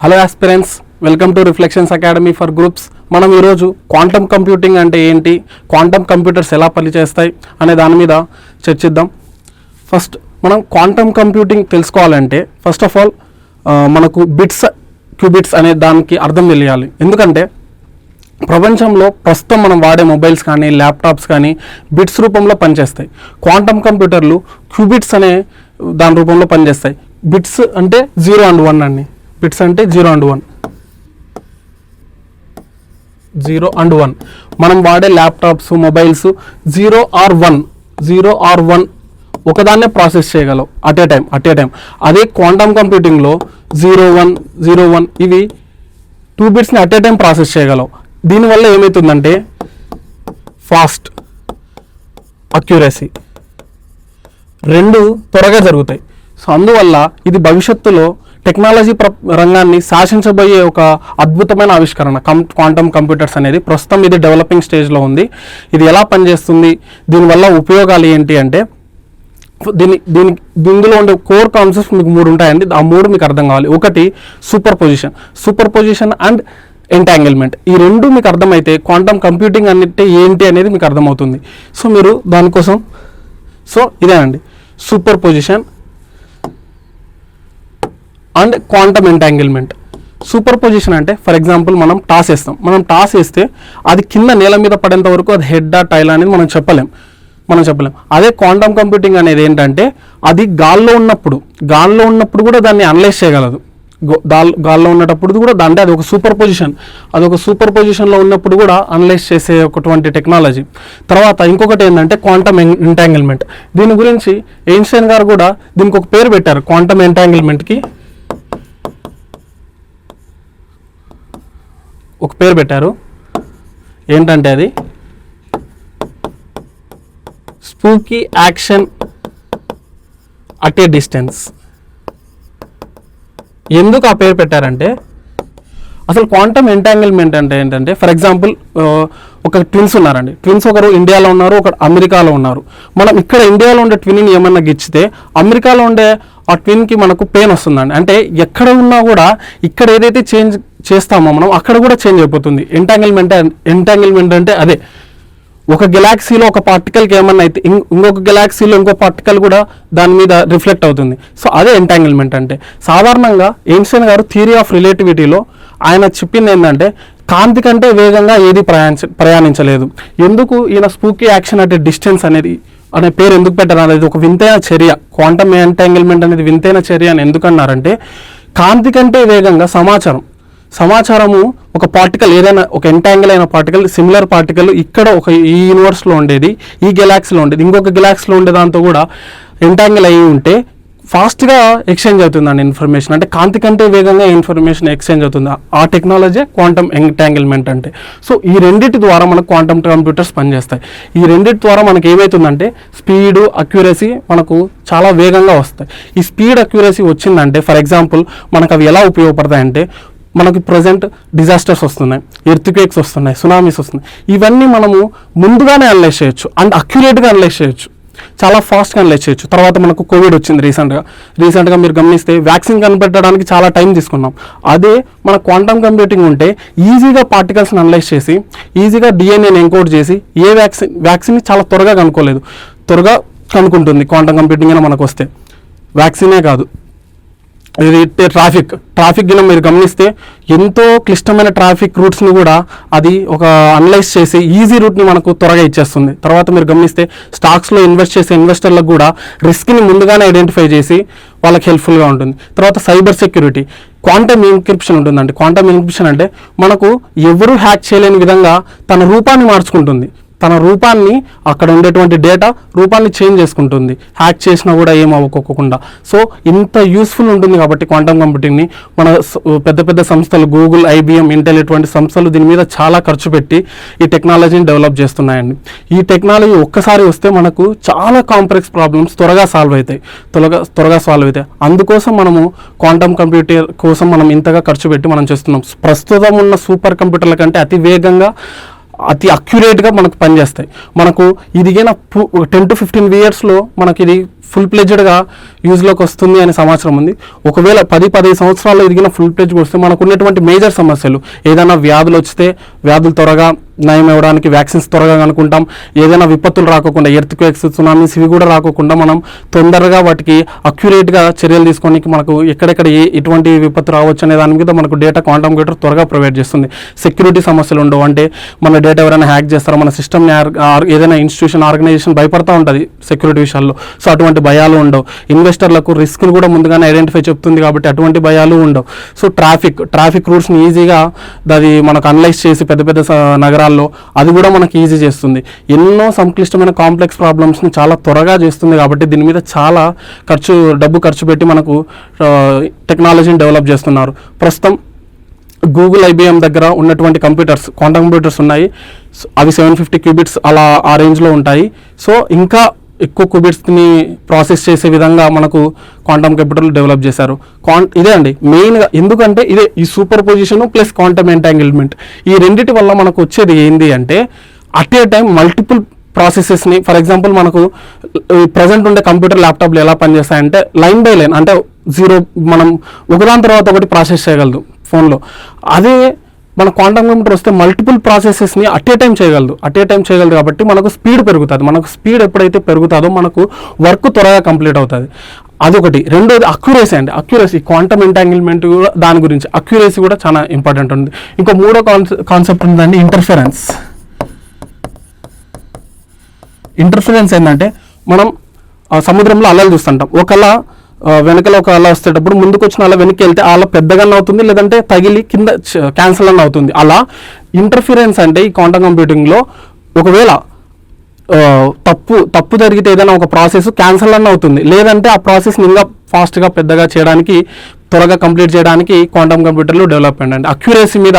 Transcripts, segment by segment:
Hello aspirants, welcome to reflections academy for groups. మనం ఈరోజు quantum computing అంటే ఏంటి, క్వాంటమ్ కంప్యూటర్స్ ఎలా పనిచేస్తాయి అనే దాని మీద చర్చిద్దాం. ఫస్ట్ మనం క్వాంటమ్ కంప్యూటింగ్ తెలుసుకోవాలంటే ఫస్ట్ ఆఫ్ ఆల్ మనకు బిట్స్, క్యూబిట్స్ అనే దానికి అర్థం తెలియాలి. ఎందుకంటే ప్రపంచంలో ప్రస్తుతం మనం వాడే మొబైల్స్ కానీ ల్యాప్టాప్స్ కానీ బిట్స్ రూపంలో పనిచేస్తాయి. క్వాంటమ్ కంప్యూటర్లు క్యూబిట్స్ అనే దాని రూపంలో పనిచేస్తాయి. బిట్స్ అంటే 0 and 1 అండి. బిట్స్ అంటే 0 and 1, 0 and 1. మనం వాడే ల్యాప్టాప్స్, మొబైల్స్ 0 or 1 ఒకదాన్నే ప్రాసెస్ చేయగలవు అట్ ఏ టైం. అదే క్వాంటమ్ కంప్యూటింగ్లో 0 1 ఇవి 2 బిట్స్ని అట్ ఏ టైం ప్రాసెస్ చేయగలవు. దీనివల్ల ఏమవుతుందంటే ఫాస్ట్, అక్యురసీ రెండు త్వరగా జరుగుతాయి. సో అందువల్ల ఇది భవిష్యత్తులో టెక్నాలజీ రంగాన్ని శాసించబోయే ఒక అద్భుతమైన ఆవిష్కరణ క్వాంటమ్ కంప్యూటర్స్ అనేది. ప్రస్తుతం ఇది డెవలపింగ్ స్టేజ్లో ఉంది. ఇది ఎలా పనిచేస్తుంది, దీనివల్ల ఉపయోగాలు ఏంటి అంటే దీనిలో ఉండే కోర్ కాన్సెప్ట్స్ మీకు 3 ఉంటాయండి. ఆ 3 మీకు అర్థం కావాలి. ఒకటి సూపర్ పొజిషన్ అండ్ ఎంటాంగిల్మెంట్. ఈ 2 మీకు అర్థమైతే క్వాంటమ్ కంప్యూటింగ్ అంటే ఏంటి అనేది మీకు అర్థమవుతుంది. సో మీరు దానికోసం ఇదేనండి super position and quantum entanglement. Super position అంటే ఫర్ ఎగ్జాంపుల్ మనం టాస్ వేస్తే అది కింద నేల మీద పడేంత వరకు అది హెడ్డా టైల్ అనేది మనం చెప్పలేం. అదే క్వాంటమ్ కంప్యూటింగ్ అనేది ఏంటంటే అది గాల్లో ఉన్నప్పుడు కూడా దాన్ని అనలైజ్ చేయగలదు. గాల్లో ఉన్నప్పుడు కూడా అంటే అది ఒక సూపర్ పొజిషన్లో ఉన్నప్పుడు కూడా అనలైజ్ చేసే ఒకటువంటి టెక్నాలజీ. తర్వాత ఇంకొకటి ఏంటంటే క్వాంటమ్ ఎంటాంగిల్మెంట్. దీని గురించి ఐన్స్టైన్ గారు కూడా దీనికి ఒక పేరు పెట్టారు. క్వాంటమ్ ఎంటాంగిల్మెంట్కి ఒక పేరు పెట్టారు. ఏంటంటే అది spooky action at a distance. ఎందుకు ఆ పేరు పెట్టారంటే అసలు క్వాంటమ్ ఎంటాంగిల్మెంట్ అంటే ఏంటంటే ఫర్ ఎగ్జాంపుల్ ఒక ట్విన్స్ ఉన్నారండి. ఒకరు ఇండియాలో ఉన్నారు, ఒకరు అమెరికాలో ఉన్నారు. మనం ఇక్కడ ఇండియాలో ఉండే ట్విన్ని ఏమన్నా గిచ్చితే అమెరికాలో ఉండే ఆ ట్విన్కి మనకు పెయిన్ వస్తుందండి. అంటే ఎక్కడ ఉన్నా కూడా ఇక్కడ ఏదైతే చేంజ్ చేస్తామో మనం అక్కడ కూడా చేంజ్ అయిపోతుంది. ఎంటాంగిల్మెంట్ అంటే అదే. ఒక గెలాక్సీలో ఒక పార్టికల్కి ఏమన్నా అయితే ఇంకొక గెలాక్సీలో ఇంకో పార్టికల్ కూడా దాని మీద రిఫ్లెక్ట్ అవుతుంది. సో అదే ఎంటాంగిల్మెంట్ అంటే. సాధారణంగా ఐన్స్టైన్ గారు థియరీ ఆఫ్ రిలేటివిటీలో ఆయన చెప్పింది ఏంటంటే కాంతి కంటే వేగంగా ఏది ప్రయాణించలేదు. ఎందుకు ఈయన spooky action at a distance అనే పేరు ఎందుకు పెట్టారు అనేది ఒక వింతైన చర్య. క్వాంటమ్ ఎంటాంగిల్మెంట్ అనేది వింతైన చర్య అని ఎందుకన్నారంటే కాంతి కంటే వేగంగా సమాచారము ఒక పార్టికల్, ఏదైనా ఒక ఎంటాంగిల్ అయిన పార్టికల్, సిమిలర్ పార్టికల్ ఇక్కడ ఈ యూనివర్స్లో ఉండేది, ఈ గెలాక్సీలో ఉండేది, ఇంకొక గెలాక్సీలో ఉండే దాంతో కూడా ఎంటాంగిల్ అయ్యి ఉంటే ఫాస్ట్గా ఎక్స్చేంజ్ అవుతుందండి ఇన్ఫర్మేషన్. అంటే కాంతి కంటే వేగంగా ఇన్ఫర్మేషన్ ఎక్స్చేంజ్ అవుతుంది. ఆ టెక్నాలజీ క్వాంటమ్ ఎంటాంగిల్మెంట్ అంటే. సో ఈ రెండింటి ద్వారా మనకు క్వాంటమ్ కంప్యూటర్స్ పనిచేస్తాయి. ఈ రెండింటి ద్వారా మనకి ఏమవుతుందంటే స్పీడు, అక్యురసీ మనకు చాలా వేగంగా వస్తాయి. ఈ స్పీడ్, అక్యురసీ వచ్చిందంటే ఫర్ ఎగ్జాంపుల్ మనకు అవి ఎలా ఉపయోగపడతాయంటే మనకి ప్రజెంట్ డిజాస్టర్స్ వస్తున్నాయి, ఎర్త్క్వేక్స్ వస్తున్నాయి, సునామీస్ వస్తున్నాయి. ఇవన్నీ మనము ముందుగానే అనలైజ్ చేయొచ్చు అండ్ అక్యురేట్గా అనలైజ్ చేయొచ్చు, చాలా ఫాస్ట్గా అనలైజ్ చేయొచ్చు. తర్వాత మనకు కోవిడ్ వచ్చింది రీసెంట్గా మీరు గమనిస్తే వ్యాక్సిన్ కనిపెట్టడానికి చాలా టైం తీసుకున్నాం. అదే మన క్వాంటమ్ కంప్యూటింగ్ ఉంటే ఈజీగా పార్టికల్స్ని అనలైజ్ చేసి ఈజీగా డిఎన్ఏని ఎంకోడ్ చేసి వ్యాక్సిన్ని చాలా త్వరగా కనుక్కుంటుంది. క్వాంటమ్ కంప్యూటింగ్ అయినా మనకు వస్తే వ్యాక్సినే కాదు, ఇది ట్రాఫిక్ గిన మీరు గమనిస్తే ఎంతో క్లిష్టమైన ట్రాఫిక్ రూట్స్ని కూడా అది ఒక అనలైజ్ చేసి ఈజీ రూట్ని మనకు త్వరగా ఇచ్చేస్తుంది. తర్వాత మీరు గమనిస్తే స్టాక్స్లో ఇన్వెస్ట్ చేసే ఇన్వెస్టర్లకు కూడా రిస్క్ని ముందుగానే ఐడెంటిఫై చేసి వాళ్ళకి హెల్ప్ఫుల్గా ఉంటుంది. తర్వాత సైబర్ సెక్యూరిటీ, క్వాంటమ్ ఎన్క్రిప్షన్ ఉంటుందండి. క్వాంటమ్ ఎన్క్రిప్షన్ అంటే మనకు ఎవరు హ్యాక్ చేయలేని విధంగా తన రూపాన్ని మార్చుకుంటుంది. తన రూపాన్ని, అక్కడ ఉండేటువంటి డేటా రూపాన్ని చేంజ్ చేసుకుంటుంది, హ్యాక్ చేసినా కూడా ఏమవ్వకోకుండా. సో ఇంత యూస్ఫుల్ ఉంటుంది కాబట్టి క్వాంటమ్ కంప్యూటింగ్ని మన పెద్ద సంస్థలు గూగుల్, IBM, ఇంటెల్ ఇటువంటి సంస్థలు దీని మీద చాలా ఖర్చు పెట్టి ఈ టెక్నాలజీని డెవలప్ చేస్తున్నాయండి. ఈ టెక్నాలజీ ఒక్కసారి వస్తే మనకు చాలా కాంప్లెక్స్ ప్రాబ్లమ్స్ త్వరగా సాల్వ్ అవుతాయి. అందుకోసం మనము క్వాంటమ్ కంప్యూటర్ కోసం మనం ఇంతగా ఖర్చు పెట్టి మనం చేస్తున్నాం. ప్రస్తుతం ఉన్న సూపర్ కంప్యూటర్ల కంటే అతి వేగంగా, అతి అక్యురేట్గా మనకు పనిచేస్తాయి. మనకు ఇది 10 to 15 yearsలో మనకి ఇది ఫుల్ ప్లెడ్జ్డ్గా యూజ్లోకి వస్తుంది అనే సమాచారం ఉంది. ఒకవేళ 10-15 సంవత్సరాల్లో ఎదిగిన ఫుల్ ప్లెడ్జ్గా వస్తే మనకు ఉన్నటువంటి మేజర్ సమస్యలు, ఏదైనా వ్యాధులు వస్తే వ్యాధులు త్వరగా నయం అవ్వడానికి వ్యాక్సిన్స్ త్వరగా కనుక్కుంటాం. ఏదైనా విపత్తులు రాకోకుండా, ఎర్త్క్వేక్స్, సునామీస్ ఇవి కూడా రాకోకుండా మనం తొందరగా వాటికి అక్యురేట్గా చర్యలు తీసుకోవడానికి మనకు ఎక్కడెక్కడ ఎటువంటి విపత్తు రావచ్చు అనే దాని మీద మనకు డేటా క్వాంటం కంప్యూటర్ త్వరగా ప్రొవైడ్ చేస్తుంది. సెక్యూరిటీ సమస్యలు ఉండవు, అంటే మన డేటా ఎవరైనా హ్యాక్ చేస్తారో, మన సిస్టమ్ని ఏదైనా ఇన్స్టిట్యూషన్ ఆర్గనైజేషన్ భయపడతా ఉంటుంది సెక్యూరిటీ విషయాల్లో. సో అటువంటి భయాలు ఉండవు. ఇన్వెస్టర్లకు రిస్క్లు కూడా ముందుగానే ఐడెంటిఫై చెప్తుంది కాబట్టి అటువంటి భయాలు ఉండవు. సో ట్రాఫిక్ రూట్స్ని ఈజీగా అది మనకు అనలైజ్ చేసి పెద్ద పెద్ద నగరాల్లో అది కూడా మనకి ఈజీ చేస్తుంది. ఎన్నో సంక్లిష్టమైన కాంప్లెక్స్ ప్రాబ్లమ్స్ని చాలా త్వరగా చేస్తుంది కాబట్టి దీని మీద చాలా డబ్బు ఖర్చు పెట్టి మనకు టెక్నాలజీని డెవలప్ చేస్తున్నారు. ప్రస్తుతం గూగుల్, IBM దగ్గర ఉన్నటువంటి కంప్యూటర్స్, క్వాంటమ్ కంప్యూటర్స్ ఉన్నాయి. అవి 750 క్యూబిట్స్ అలా ఆ రేంజ్లో ఉంటాయి. సో ఇంకా ఎక్కువ క్యూబిట్స్ని ప్రాసెస్ చేసే విధంగా మనకు క్వాంటమ్ కంప్యూటర్లు డెవలప్ చేశారు. ఇదే అండి మెయిన్గా, ఎందుకంటే ఇదే ఈ superposition plus quantum entanglement, ఈ రెండిటి వల్ల మనకు వచ్చేది ఏంది అంటే అట్ ఏ టైం మల్టిపుల్ ప్రాసెసెస్ని, ఫర్ ఎగ్జాంపుల్ మనకు ప్రజెంట్ ఉండే కంప్యూటర్, ల్యాప్టాప్లు ఎలా పనిచేస్తాయంటే లైన్ బై లైన్, అంటే మనం ఒకదాని తర్వాత ఒకటి ప్రాసెస్ చేయగలదు ఫోన్లో. అదే మన క్వాంటమ్ కంప్యూటర్ వస్తే మల్టిపుల్ ప్రాసెసెస్ని అట్ ఏ టైం చేయగలదు కాబట్టి మనకు స్పీడ్ పెరుగుతుంది. మనకు స్పీడ్ ఎప్పుడైతే పెరుగుతుందో మనకు వర్క్ త్వరగా కంప్లీట్ అవుతుంది. అదొకటి. రెండోది అక్యురసీ అండి. అక్యురసీ, క్వాంటమ్ ఎంటాంగిల్మెంట్ కూడా దాని గురించి, అక్యురసీ కూడా చాలా ఇంపార్టెంట్ ఉంది. ఇంకో మూడో కాన్సెప్ట్ ఉందండి, ఇంటర్ఫరెన్స్. ఇంటర్ఫరెన్స్ ఏంటంటే మనం సముద్రంలో అలలు చూస్తుంటాం. ఒకలా వెనకలో ఒక అలా వస్తేటప్పుడు ముందుకు వచ్చిన అలా వెనక్కి వెళ్తే అలా పెద్దగానే అవుతుంది, లేదంటే తగిలి కింద క్యాన్సల్ అన్న అవుతుంది. అలా ఇంటర్ఫిరెన్స్ అంటే ఈ క్వాంటమ్ కంప్యూటింగ్లో ఒకవేళ తప్పు జరిగితే ఏదైనా ఒక ప్రాసెస్ క్యాన్సల్ అన్న అవుతుంది, లేదంటే ఆ ప్రాసెస్ని ఇంకా ఫాస్ట్గా పెద్దగా చేయడానికి, త్వరగా కంప్లీట్ చేయడానికి క్వాంటమ్ కంప్యూటర్లు డెవలప్మెంట్ అంటే అక్యురసీ మీద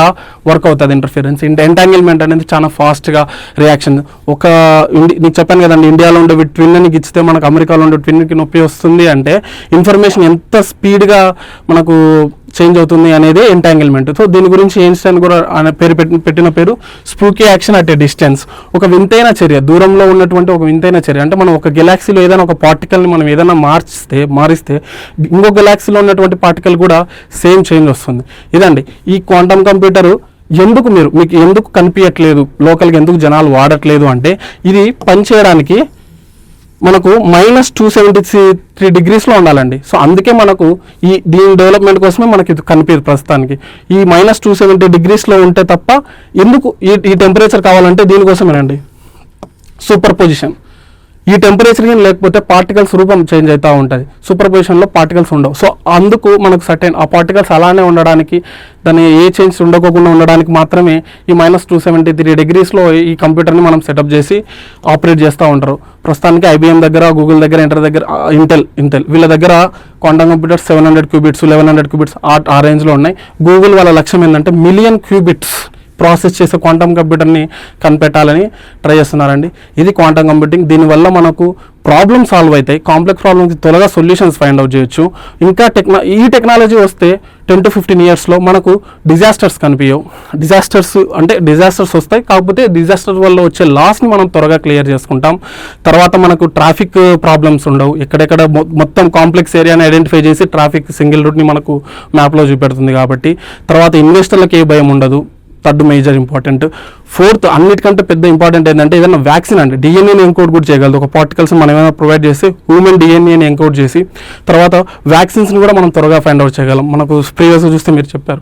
వర్క్ అవుతుంది ఇంటర్ఫిరెన్స్. ఎంటాంగిల్మెంట్ అనేది చాలా ఫాస్ట్గా రియాక్షన్. నీకు చెప్పాను కదండి, ఇండియాలో ఉండే ట్విన్ని ఇచ్చితే మనకు అమెరికాలో ఉండే ట్విన్కి నొప్పి వస్తుంది అంటే ఇన్ఫర్మేషన్ ఎంత స్పీడ్గా మనకు చేంజ్ అవుతుంది అనేది ఎంటాంగిల్మెంట్. సో దీని గురించి ఐన్స్టైన్ కూడా పెట్టిన పేరు spooky action at a distance. ఒక వింతైన చర్య, దూరంలో ఉన్నటువంటి ఒక వింతైన చర్య. అంటే మనం ఒక గెలాక్సీలో ఏదైనా ఒక పార్టికల్ని మనం ఏదైనా మారిస్తే ఇంకో గెలాక్సీలో ఉన్నటువంటి పార్టికల్ కూడా సేమ్ చేంజ్ వస్తుంది. ఇదండి ఈ క్వాంటమ్ కంప్యూటర్. మీకు ఎందుకు కనిపించట్లేదు, లోకల్గా ఎందుకు జనాలు వాడట్లేదు అంటే ఇది పనిచేయడానికి మనకు -273 degreesలో ఉండాలండి. సో అందుకే మనకు దీని డెవలప్మెంట్ కోసమే మనకి ఇది కనిపించదు ప్రస్తుతానికి. ఈ -270 degreesలో ఉంటే తప్ప ఎందుకు ఈ టెంపరేచర్ కావాలంటే దీనికోసమేనండి, సూపర్ పొజిషన్. ఈ టెంపరేచర్ లేకపోతే పార్టికల్స్ రూపం చేంజ్ అవుతూ ఉంటుంది. సూపర్ పొజిషన్లో పార్టికల్స్ ఉండవు. సో అందుకు మనకు సర్టెన్ ఆ పార్టికల్స్ అలానే ఉండడానికి, దాన్ని ఏ చేంజ్ ఉండకోకుండా ఉండడానికి మాత్రమే ఈ -273 degreesలో ఈ కంప్యూటర్ని మనం సెటప్ చేసి ఆపరేట్ చేస్తూ ఉంటారు. ప్రస్తుతానికి IBM దగ్గర, గూగుల్ దగ్గర, ఇంటెల్ వీళ్ళ దగ్గర క్వాంటమ్ కంప్యూటర్స్ 700 క్యూబిట్స్, 1100 క్యూబిట్స్ ఆ రేంజ్లో ఉన్నాయి. గూగుల్ వాళ్ళ లక్ష్యం ఏంటంటే మిలియన్ క్యూబిట్స్ ప్రాసెస్ చేసే క్వాంటమ్ కంప్యూటర్ని కనిపెట్టాలని ట్రై చేస్తున్నారండి. ఇది క్వాంటమ్ కంప్యూటింగ్. దీనివల్ల మనకు ప్రాబ్లమ్ సాల్వ్ అవుతాయి, కాంప్లెక్స్ ప్రాబ్లమ్కి త్వరగా సొల్యూషన్స్ ఫైండ్ అవుట్ చేయొచ్చు. ఇంకా ఈ టెక్నాలజీ వస్తే 10 to 15 yearsలో మనకు డిజాస్టర్స్ కనిపించవు. డిజాస్టర్స్ వస్తాయి, కాకపోతే డిజాస్టర్ వల్ల వచ్చే లాస్ని మనం త్వరగా క్లియర్ చేసుకుంటాం. తర్వాత మనకు ట్రాఫిక్ ప్రాబ్లమ్స్ ఉండవు. ఎక్కడెక్కడ మొత్తం కాంప్లెక్స్ ఏరియాని ఐడెంటిఫై చేసి ట్రాఫిక్ సింగిల్ రూట్ని మనకు మ్యాప్లో చూపెడుతుంది కాబట్టి. తర్వాత ఇన్వెస్టర్లకు ఏ భయం ఉండదు. Third major important. ఫోర్త్ అన్నిటికంటే పెద్ద ఇంపార్టెంట్ ఏంటంటే ఏదైనా వ్యాక్సిన్ అండి, డిఎన్ఏని ఎంకోడ్ కూడా చేయగలదు. ఒక పార్టికల్స్ మనం ఏమైనా ప్రొవైడ్ చేసి హ్యూమన్ డిఎన్ఏని ఎంకోడ్ చేసి తర్వాత వ్యాక్సిన్స్ని కూడా మనం త్వరగా ఫైండ్ అవుట్ చేయగలం. మనకు ప్రీవియస్గా చూస్తే మీరు చెప్పారు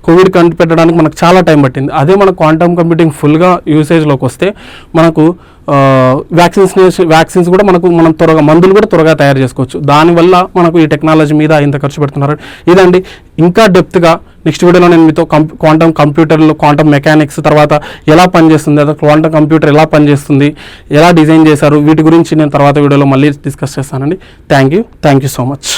కోవిడ్ కనిపెట్టడానికి మనకు చాలా టైం పట్టింది. అదే మన క్వాంటమ్ కంప్యూటింగ్ ఫుల్గా యూసేజ్లోకి వస్తే మనకు వ్యాక్సిన్స్ కూడా మనం త్వరగా మందులు కూడా త్వరగా తయారు చేసుకోవచ్చు. దానివల్ల మనకు ఈ టెక్నాలజీ మీద ఇంత ఖర్చు పెడుతున్నారు. ఇదండి ఇంకా డెప్త్గా నెక్స్ట్ వీడియోలో నేను మీతో క్వాంటమ్ కంప్యూటర్లు, క్వాంటమ్ మెకానిక్స్, తర్వాత ఎలా పనిచేస్తుంది, అదే క్వాంటమ్ కంప్యూటర్ ఎలా పనిచేస్తుంది, ఎలా డిజైన్ చేశారు, వీటి గురించి నేను తర్వాత వీడియోలో మళ్ళీ డిస్కస్ చేస్తానండి. Thank you so much.